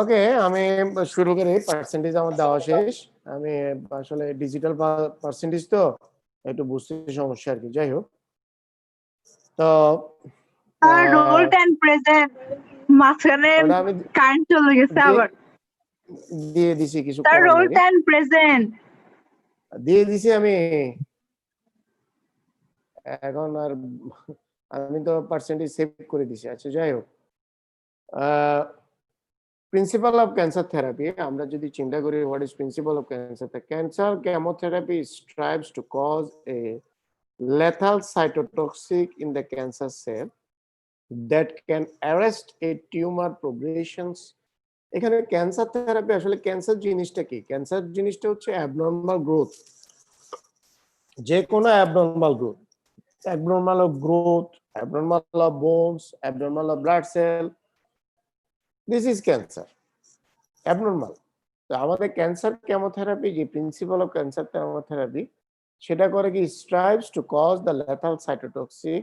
ওকে, আমি শুরু করি। পার্সেন্টেজ আমার দেওয়া শেষ। আমি আসলে ডিজিটাল পার্সেন্টেজ তো একটু বুঝতে সমস্যা আর কি। যাই হোক, তো রোল 10 প্রেজেন্ট মাঝখানে ওটা আমি কারেন্ট চলে গেছে আবার দিয়ে দিছি, কিছু তার করার রোল নাই। 10 প্রেজেন্ট দিয়ে দিছি আমি। এখন আর আমি তো পার্সেন্টেজ সেভ করে দিছি। আচ্ছা, যাই হোক, প্রিন্সিপাল অফ ক্যান্সার থেরাপি আমরা যদি চিন্তা করি, what is principal of cancer? Cancer chemotherapy strives to cause a lethal cytotoxic in the cancer cell that can arrest a tumor progressions. এখানে ক্যান্সার থেরাপি, আসলে ক্যান্সার জিনিসটা কি? ক্যান্সার জিনিসটা হচ্ছে অ্যাবনর্মাল গ্রোথ, যে কোনো abnormal growth, abnormal of growth, abnormal of bones, abnormal of blood cell. This is cancer, abnormal. তো আমাদের ক্যান্সার কেমোথেরাপি, যে প্রিন্সিপাল অফ ক্যান্সার কেমোথেরাপি, সেটা করে কি? Strives to cause the lethal cytotoxic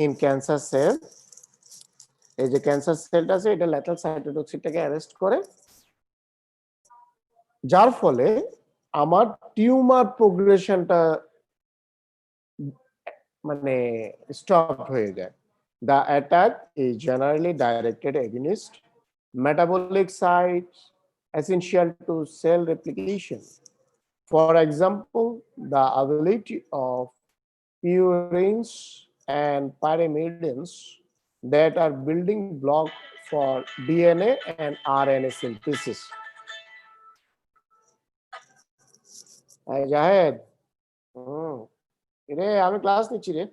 in cancer cell. এই যে cancer সেলটা আছে, এটা লেথাল সাইটোটক্সিকটাকে অ্যারেস্ট করে, যার ফলে আমার টিউমার প্রোগ্রেশনটা মানে স্টপ হয়ে যায়। The attack is generally directed against metabolic sites essential to cell replication. For example, the ability of purines and pyrimidines that are building block for DNA and RNA synthesis. Hey, Jahed. রে, আমি class নিচ্ছি রে।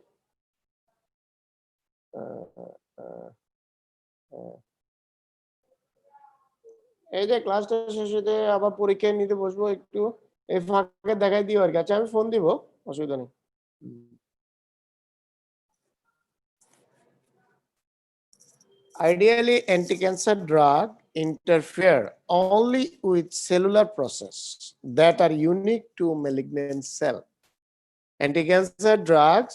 এই যে ক্লাসটা শেষ হতে আবার পরীক্ষা নিতে বসবো, একটু এই ফাঁকে দেখাই দিও আর কি। আচ্ছা, আমি ফোন দিব, অসুবিধা নেই। Ideally, anti-cancer drug interfere only with cellular process that are unique to malignant cell. Anti-cancer drugs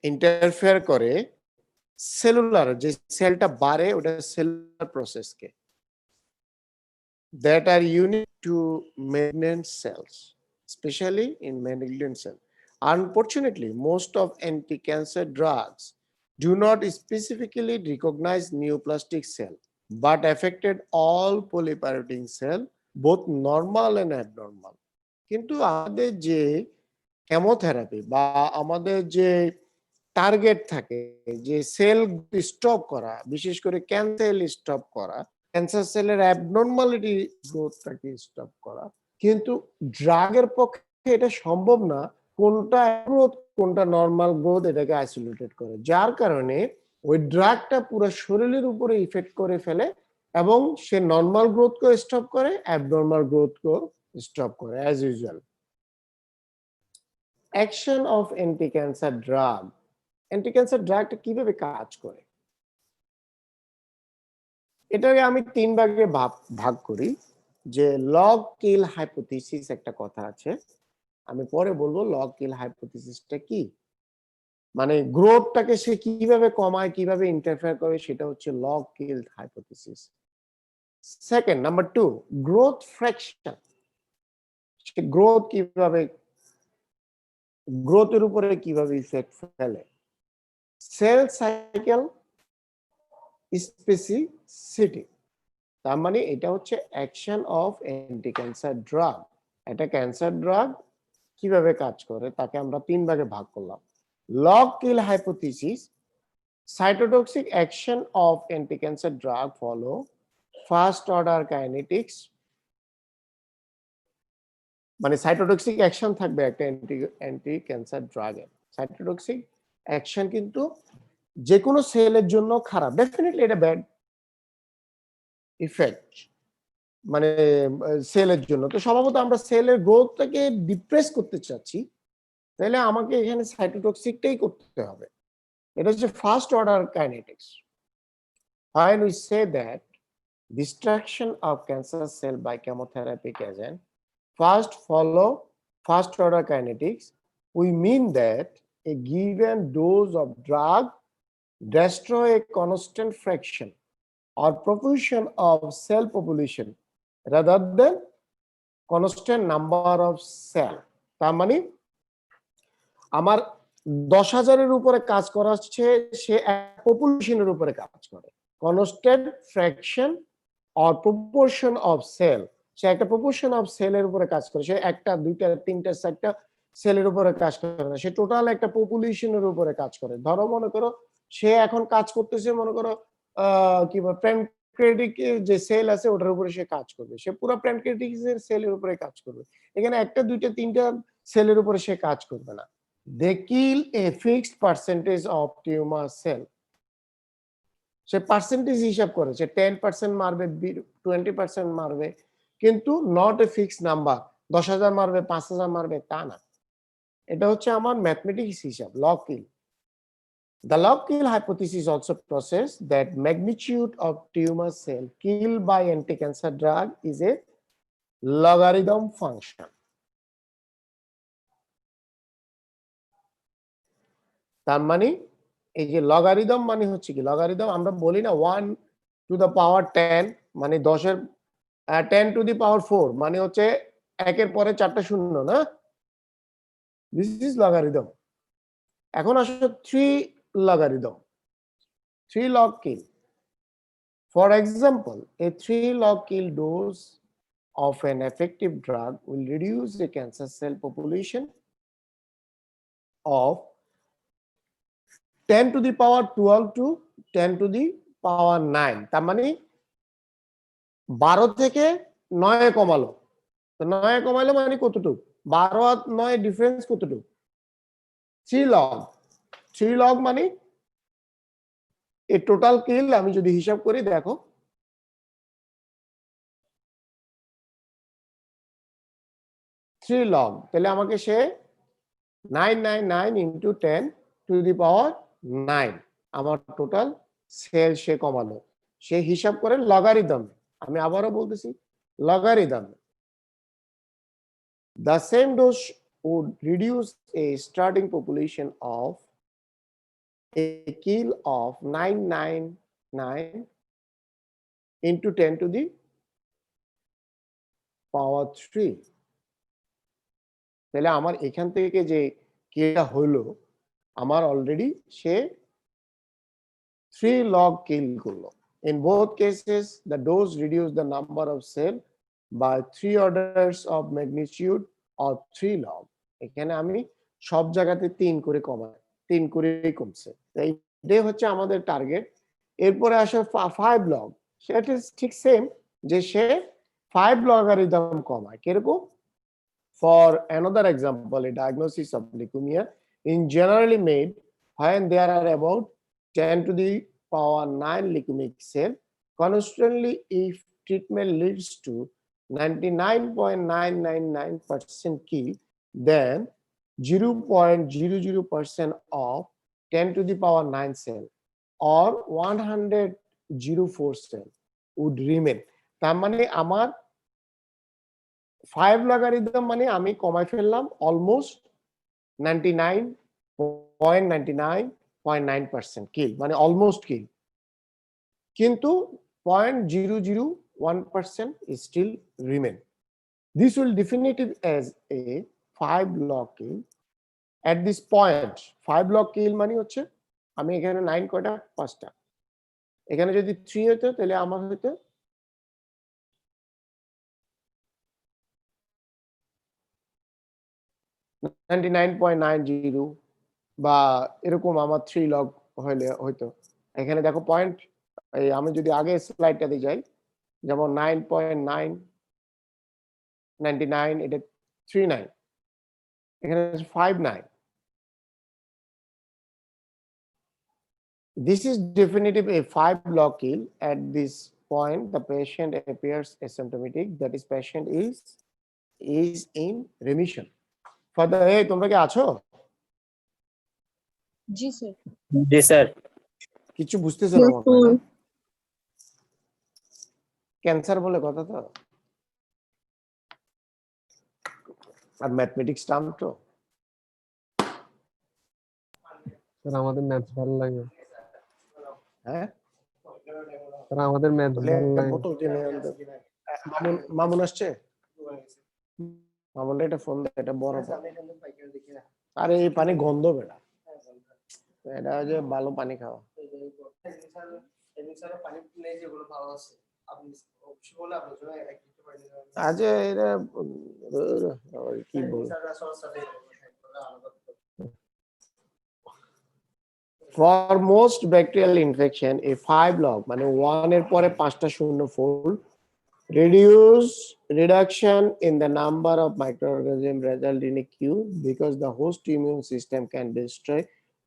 interfere করে সেলুলার, যে সেলটা বাড়ে ওটা cellular প্রসেসকে, that are unique to malignant cells, especially in malignant cell. Unfortunately, most of anti-cancer drugs do not specifically recognize neoplastic cell, but affected all polypyrotic cell, both normal and abnormal. কিন্তু আমাদের যে chemotherapy বা আমাদের যে target থাকে, যে sell stop করা, বিশেষ করে ক্যান্সার স্টপ করা, ক্যান্সার সেলের অ্যাবনর্মালিটি গ্রোথটাকে স্টপ করা, কিন্তু ড্রাগের পক্ষে এটা সম্ভব না। কোনটা গ্রোথ কোনটা নর্মাল গ্রোথ, এটাকে আইসোলেটেড করে, যার কারণে ওই ড্রাগটা পুরো শরীরের উপরে ইফেক্ট করে ফেলে এবং সে নর্মাল গ্রোথকে স্টপ করে, অ্যাবনর্মাল গ্রোথকে স্টপ করে as usual. Action of anti cancer drug. Anti cancer ড্রাগটা কিভাবে কাজ করে? এটাকে আমি তিন ভাগে ভাগ করি। যে লগ কিল হাইপোথিসিস একটা কথা আছে, আমি পরে বলবো লগ কিল হাইপোথিসিসটা কি, মানে গ্রোথটাকে সে কিভাবে কমায়, কিভাবে ইন্টারফেয়ার করে, সেটা হচ্ছে log kill hypothesis. Second, number 2, growth fraction. সে গ্রোথ কিভাবে, গ্রোথের উপরে কিভাবে ইফেক্ট ফেলে। সেল সাইকেল স্পেসিসিটি, তার মানে এটা হচ্ছে action of anti cancer drug. এটা ক্যান্সার ড্রাগ কিভাবে কাজ করে তাকে আমরা তিন ভাগে ভাগ করলাম। Log kill hypothesis, cytotoxic action of anti-cancer drug follow first order kinetics, মানে সাইটোটক্সিক অ্যাকশন থাকবে একটা অ্যান্টি ক্যান্সার ড্রাগের। সাইটোটক্সিক অ্যাকশন কিন্তু যে কোনো সেলের জন্য খারাপ, ডেফিনেটলি এটা ব্যাড ইফেক্ট মানে সেলের জন্য। তো স্বভাবত আমরা সেলের গ্রোথটাকে ডিপ্রেস করতে চাচ্ছি, তাহলে আমাকে এখানে সাইটোটক্সিকটাই করতে হবে। এটা হচ্ছে first order kinetics. When we say that destruction of cancer cell by chemotherapy agent first follow first order kinetics, we mean that a given dose of drug destroy a constant fraction or proportion of cell population rather than constant number of cell. তার মানে আমার 10,000-এর উপরে কাজ করাচ্ছে, সে পপুলেশনের উপরে কাজ করে। Constant fraction or proportion of cell, সে একটা প্রপোর্শন অফ সেলের উপরে কাজ করে। সে একটা, দুইটা, তিনটা, চারটা সেলের উপরে কাজ করে না, সে টোটাল একটা পপুলেশনের উপরে কাজ করে। ধরো মনে করো সে এখন কাজ করতেছে, মনে করো কি বলে প্যানক্রিয়াটিক যে সেল আছে ওটার উপরে সে কাজ করবে, সে পুরো প্যানক্রিয়াটিক সেলের উপরে কাজ করবে। এখানে একটা, দুইটা, তিনটা সেলের উপরে সে কাজ করবে না। They kill a fixed percentage of tumor cell. Say percentage হিসাব করে, সে 10% মারবে, 20% মারবে, কিন্তু নট এ ফিক্স নাম্বার। 10,000 মারবে, 5,000 মারবে, তা না। এটা হচ্ছে আমার ম্যাথমেটিক্স হিসাব, log kill. The log kill hypothesis also process that magnitude of tumor cell killed by anti-cancer drug is a logarithm function. তার মানে এই যে লগারিদম মানে হচ্ছে কি, লগারিদম আমরা বলি না 1 টু দ্য পাওয়ার 10, মানে 10 এর 10 টু দি পাওয়ার 4, মানে হচ্ছে একের পরে 4টা শূন্য না, দিস ইজ লগারিদম। এখন আসলে 3 logarithm, 3 log kill. For example, a 3 log kill dose of an effective drug will reduce the cancer cell population of 10 to the power 12 to 10 to the power 9। তার মানে 12 থেকে 9 কমালো, তো 9 কমাইলো মানে কতটুকু, 12 আর 9 ডিফারেন্স কতটুকু, 3 log। 3 log মানে এই টোটাল কিল আমি যদি হিসাব করি, দেখো 3 log, তাহলে আমাকে সে 999 ইন্টু 10 টু দি পাওয়ার 9 আমার টোটাল সেল সে কমালো। সে হিসাব করে লগারিদম, আমি আবারও বলতেছি logarithm. The same dose would reduce a starting population of a kill of 999 into 10 to the power 3। তাহলে আমার এখান থেকে যে কিলটা হলো, আমার অলরেডি সে 3 log kill করলো। In both cases, the dose reduced the number of cell by 3 orders of magnitude or 3 log। এখানে আমি সব জায়গাতে 3 করে কমাই, 3 করেই কমছে। এইটাই হচ্ছে আমাদের টার্গেট। এরপরে আসে 5 log, সেটা ঠিক সেম, যে সে 5 লগারিদম কমায়। কিরকম? For another example, a diagnosis of leukemia is generally made when there are about 10 to the power 9 leukemic cell constantly. If treatment leads to 99.999% kill, then 0.00% of 10 to the power 9 cell or 104 cell would remain। তার মানে আমার 5 logarithm মানে আমি কমাই ফেললাম almost 99.99.9% কিল, মানে almost কিল, কিন্তু 0.001% is still remain. This will definitive as a 5 log kill. At this point 5 log kill মানে হচ্ছে আমি এখানে 9 কয়টা, 5টা, এখানে যদি 3 হতো তাহলে আমার হতো 99.90 বা এরকম আমার 3 log হইলে হয়তো এখানে দেখো পয়েন্ট, এই আমি যদি আগে স্লাইডটাতে যাই, যেমন 9.999 এটা 39, এখানে 59. This is definitive a 5 log kill. At this point, the patient appears asymptomatic. That is, patient is in remission. Further, hey, তোমরা কি আছো? জি স্যার। জি স্যার। কিছু বুঝতেছো না মনে হয় না? ক্যান্সার বলে কথা তো, আর ম্যাথমেটিক্স টার্ম তো। স্যার আমাদের ম্যাথ ভালো লাগে। হ্যাঁ, স্যার আমাদের ম্যাথ তাহলে ভালো একটা লাগে। বোতল কিনে আনতে। মামুন আসছে, মামুন এটা ফোন দে, এটা বড় পানি। আরে এই পানি গন্ধ বেড়া, এটা যে ভালো পানি খাওয়া। আজ এটা কি বল, for most bacterial infection a 5 log মানে 1 এর পরে 5টা শূন্য fold reduction in the number of microorganisms result in a cure because the host immune system can destroy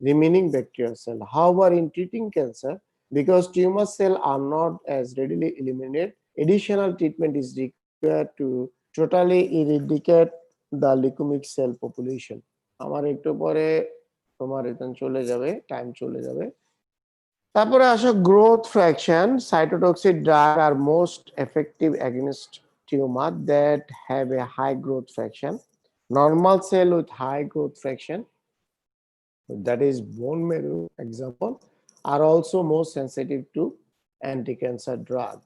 remaining bacterial cell. However, in treating cancer, because tumor cells are not as readily eliminated, additional treatment is required to totally eradicate the leukemic cell population. আমার একটু পরে তোমার এটা চলে যাবে, time চলে যাবে। তারপরে আসো growth fraction. Cytotoxic drug are most effective against tumour that have a high growth fraction. Normal cell with high growth fraction, that is bone marrow example, are also more sensitive to anti-cancer drug.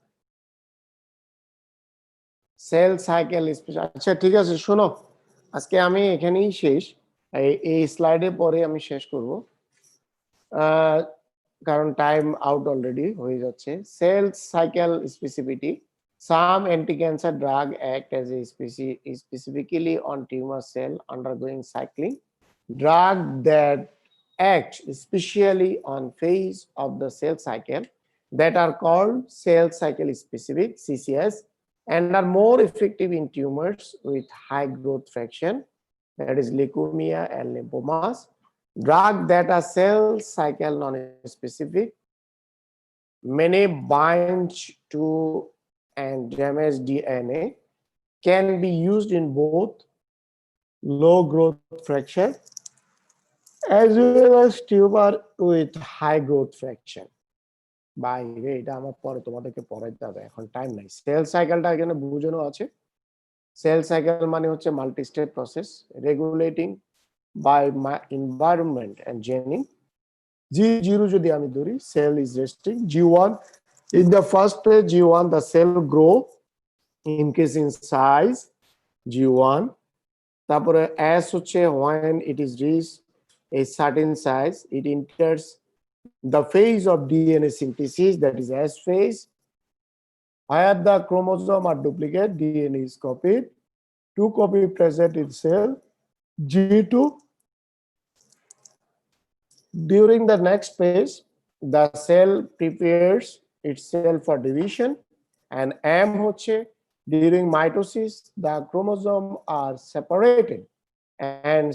Cell cycle special. আচ্ছা ঠিক আছে, শোনো আজকে আমি এখানেই শেষ, এই স্লাইডে পরে আমি শেষ করব, কারণ টাইম আউট অলরেডি হয়ে যাচ্ছে। Cell cycle specificity, some anti-cancer drug act as a specifically on tumor cell undergoing cycling. Drug that act especially on phase of the cell cycle that are called cell cycle specific CCS and are more effective in tumors with high growth fraction, that is leukemia and lymphomas. Drug that are cell cycle non-specific, many bind to and damage DNA, can be used in both low growth fraction as well as tumor with high growth fraction. বাইরে এটা আমার পরে তোমাদেরকে পড়াইতে হবে, এখন time নাই। Sell সাইকেলটা এখানে বুঝানো আছে। সেল সাইকেল মানে হচ্ছে multi step process regulating by environment and জেনিং। G0 যদি আমি ধরি, cell is resting. G1, in the first phase G1 the cell grow increase in size, G1. তারপরে S হচ্ছে when it is reached a certain size it enters the phase of DNA synthesis, that is S phase, where the chromosome are duplicate, DNA is copied, 2 copy present in cell. G2, during the next phase the cell prepares itself for division, and M হচ্ছে during mitosis the chromosome are separated and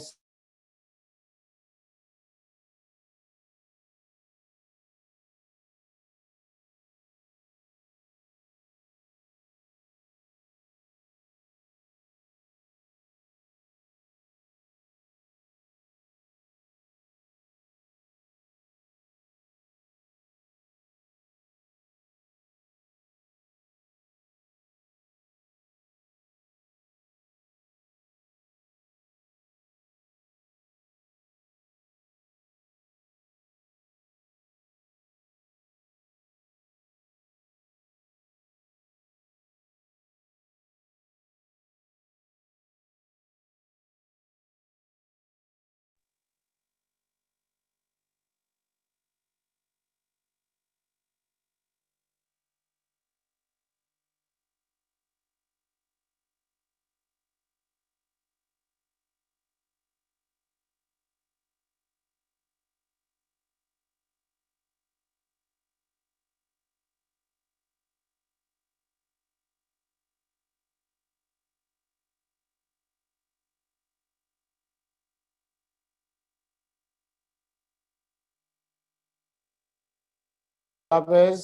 হাফেজ।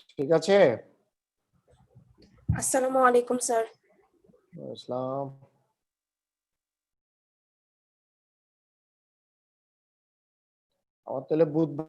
ঠিক আছে, আসসালামু আলাইকুম sir. আসসালাম। আমার তাহলে বুধবার